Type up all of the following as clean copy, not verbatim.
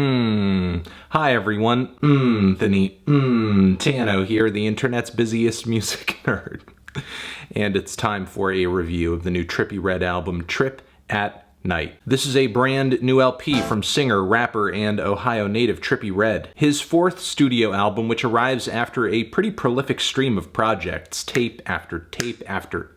Hi everyone. Tano here, the internet's busiest music nerd. And it's time for a review of the new Trippie Redd album, Trip at Night. This is a brand new LP from singer, rapper, and Ohio native Trippie Redd. His fourth studio album, which arrives after a pretty prolific stream of projects, tape after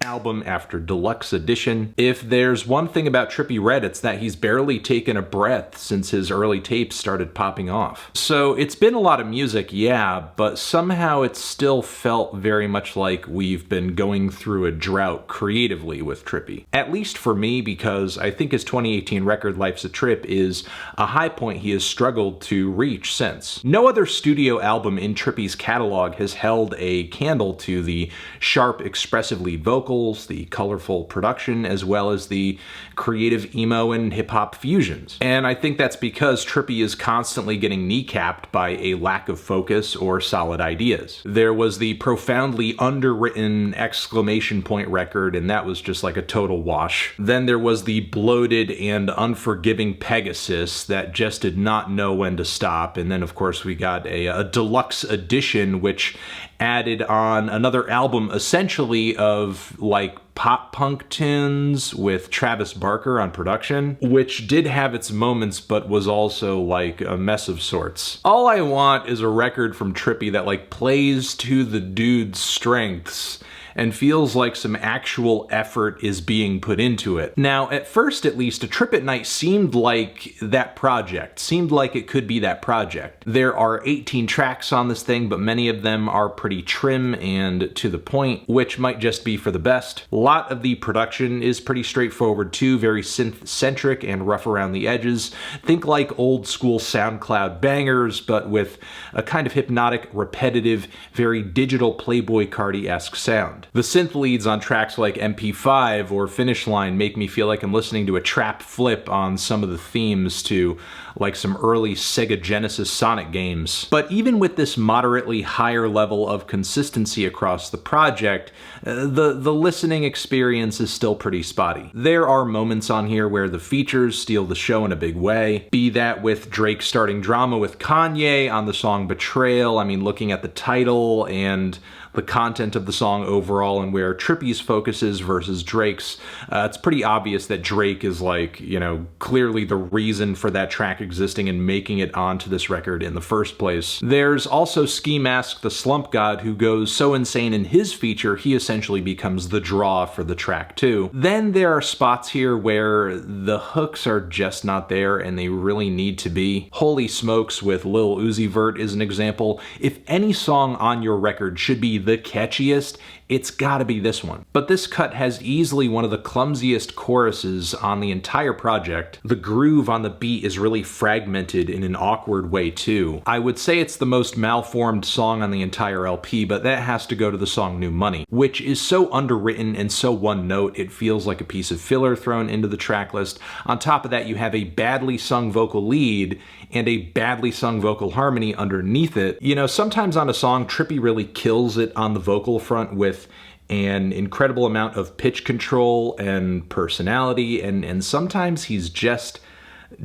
album after deluxe edition. If there's one thing about Trippie Redd, it's that he's barely taken a breath since his early tapes started popping off. So it's been a lot of music, yeah, but somehow it still felt very much like we've been going through a drought creatively with Trippie. At least for me, because I think his 2018 record, Life's a Trip, is a high point he has struggled to reach since. No other studio album in Trippie's catalog has held a candle to the sharp, expressive lead vocals, the colorful production, as well as the creative emo and hip-hop fusions. And I think that's because Trippie is constantly getting kneecapped by a lack of focus or solid ideas. There was the profoundly underwritten exclamation point record, and that was just like a total wash. Then there was the bloated and unforgiving Pegasus that just did not know when to stop. And then of course we got a deluxe edition which added on another album essentially of like pop punk tunes with Travis Barker on production, which did have its moments but was also like a mess of sorts. All I want is a record from Trippie that like plays to the dude's strengths and feels like some actual effort is being put into it. Now, at first at least, A Trip at Night seemed like that project, seemed like it could be that project. There are 18 tracks on this thing, but many of them are pretty trim and to the point, which might just be for the best. A lot of the production is pretty straightforward too, very synth-centric and rough around the edges. Think like old school SoundCloud bangers, but with a kind of hypnotic, repetitive, very digital Playboi Carti-esque sound. The synth leads on tracks like MP5 or Finish Line make me feel like I'm listening to a trap flip on some of the themes to like some early Sega Genesis Sonic games. But even with this moderately higher level of consistency across the project, the listening experience is still pretty spotty. There are moments on here where the features steal the show in a big way, be that with Drake starting drama with Kanye on the song Betrayal. I mean, looking at the title and the content of the song overall and where Trippie's focus is versus Drake's, it's pretty obvious that Drake is like, you know, clearly the reason for that track existing and making it onto this record in the first place. There's also Ski Mask the Slump God, who goes so insane in his feature, he essentially becomes the draw for the track too. Then there are spots here where the hooks are just not there and they really need to be. Holy Smokes with Lil Uzi Vert is an example. If any song on your record should be the catchiest, it's gotta be this one. But this cut has easily one of the clumsiest choruses on the entire project. The groove on the beat is really fragmented in an awkward way too. I would say it's the most malformed song on the entire LP, but that has to go to the song New Money, which is so underwritten and so one note it feels like a piece of filler thrown into the track list. On top of that, you have a badly sung vocal lead and a badly sung vocal harmony underneath it. You know, sometimes on a song, Trippie really kills it on the vocal front with an incredible amount of pitch control and personality, and sometimes he's just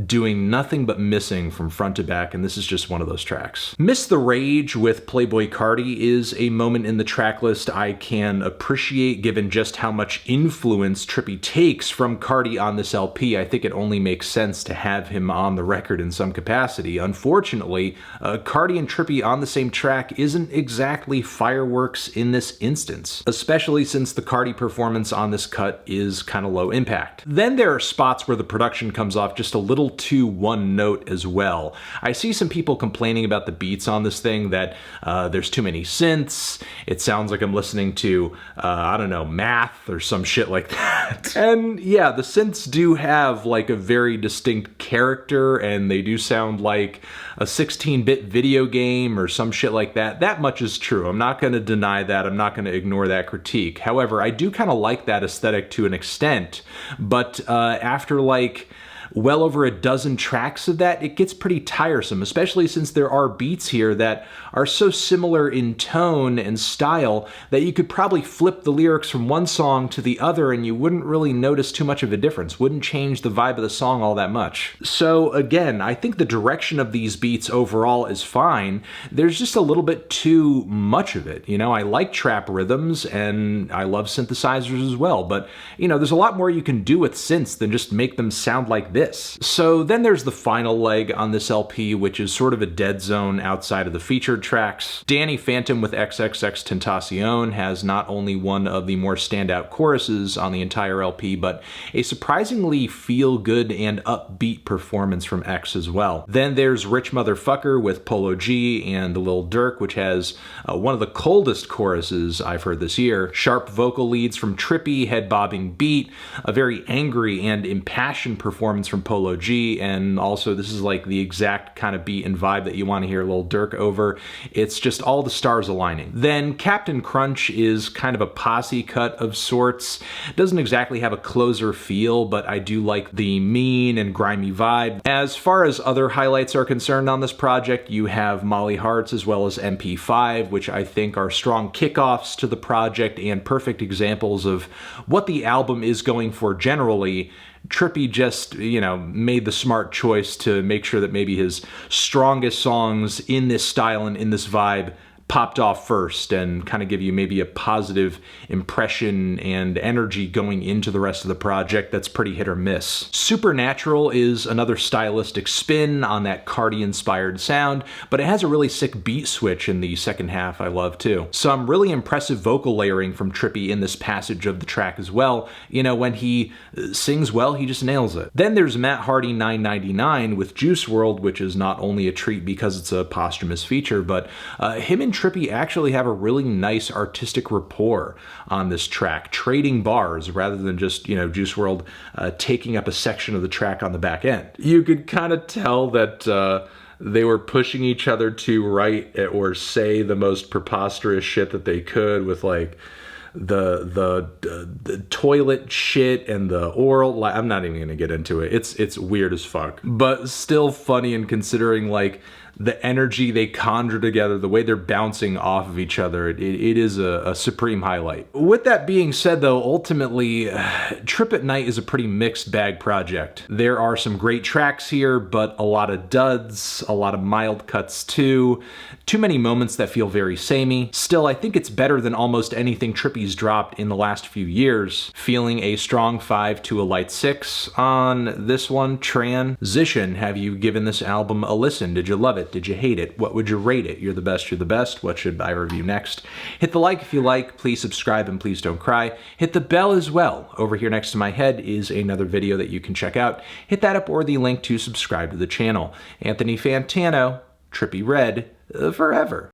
doing nothing but missing from front to back, and this is just one of those tracks. Miss the Rage with Playboi Carti is a moment in the track list I can appreciate given just how much influence Trippie takes from Carti on this LP. I think it only makes sense to have him on the record in some capacity. Unfortunately, Carti and Trippie on the same track isn't exactly fireworks in this instance, especially since the Carti performance on this cut is kind of low impact. Then there are spots where the production comes off just a little too one note as well. I see some people complaining about the beats on this thing, that there's too many synths. It sounds like I'm listening to, I don't know, math or some shit like that. And yeah, the synths do have like a very distinct character and they do sound like a 16-bit video game or some shit like that. That much is true. I'm not going to deny that. I'm not going to ignore that critique. However, I do kind of like that aesthetic to an extent, but after like well over a dozen tracks of that, it gets pretty tiresome, especially since there are beats here that are so similar in tone and style that you could probably flip the lyrics from one song to the other and you wouldn't really notice too much of a difference, wouldn't change the vibe of the song all that much. So again, I think the direction of these beats overall is fine. There's just a little bit too much of it. You know, I like trap rhythms and I love synthesizers as well, but you know, there's a lot more you can do with synths than just make them sound like this. So then there's the final leg on this LP, which is sort of a dead zone outside of the featured tracks. Danny Phantom with XXXTentacion has not only one of the more standout choruses on the entire LP, but a surprisingly feel-good and upbeat performance from X as well. Then there's Rich Motherfucker with Polo G and the Lil Durk, which has one of the coldest choruses I've heard this year. Sharp vocal leads from Trippie, head-bobbing beat, a very angry and impassioned performance from Polo G, and also this is like the exact kind of beat and vibe that you want to hear Lil Durk over. It's just all the stars aligning. Then Captain Crunch is kind of a posse cut of sorts. Doesn't exactly have a closer feel, but I do like the mean and grimy vibe. As far as other highlights are concerned on this project, you have Molly Hearts as well as MP5, which I think are strong kickoffs to the project and perfect examples of what the album is going for generally. Trippie just, you know, made the smart choice to make sure that maybe his strongest songs in this style and in this vibe popped off first and kind of give you maybe a positive impression and energy going into the rest of the project that's pretty hit or miss. Supernatural is another stylistic spin on that Cardi-inspired sound, but it has a really sick beat switch in the second half I love too. Some really impressive vocal layering from Trippie in this passage of the track as well. You know, when he sings well, he just nails it. Then there's Matt Hardy 999 with Juice WRLD, which is not only a treat because it's a posthumous feature, but him and Trippie actually have a really nice artistic rapport on this track, trading bars rather than just, you know, Juice WRLD taking up a section of the track on the back end. You could kind of tell that they were pushing each other to write or say the most preposterous shit that they could with like the toilet shit and the oral. I'm not even gonna get into it. It's weird as fuck, but still funny, and considering like the energy they conjure together, the way they're bouncing off of each other, it is a supreme highlight. With that being said though, ultimately, Trip at Night is a pretty mixed bag project. There are some great tracks here, but a lot of duds, a lot of mild cuts too many moments that feel very samey. Still, I think it's better than almost anything Trippie's dropped in the last few years. Feeling a strong 5 to a light 6 on this one. Transition, have you given this album a listen? Did you love it? Did you hate it? What would you rate it? You're the best, you're the best. What should I review next? Hit the like if you like, please subscribe, and please don't cry. Hit the bell as well. Over here next to my head is another video that you can check out. Hit that up or the link to subscribe to the channel. Anthony Fantano, Trippie Red, forever.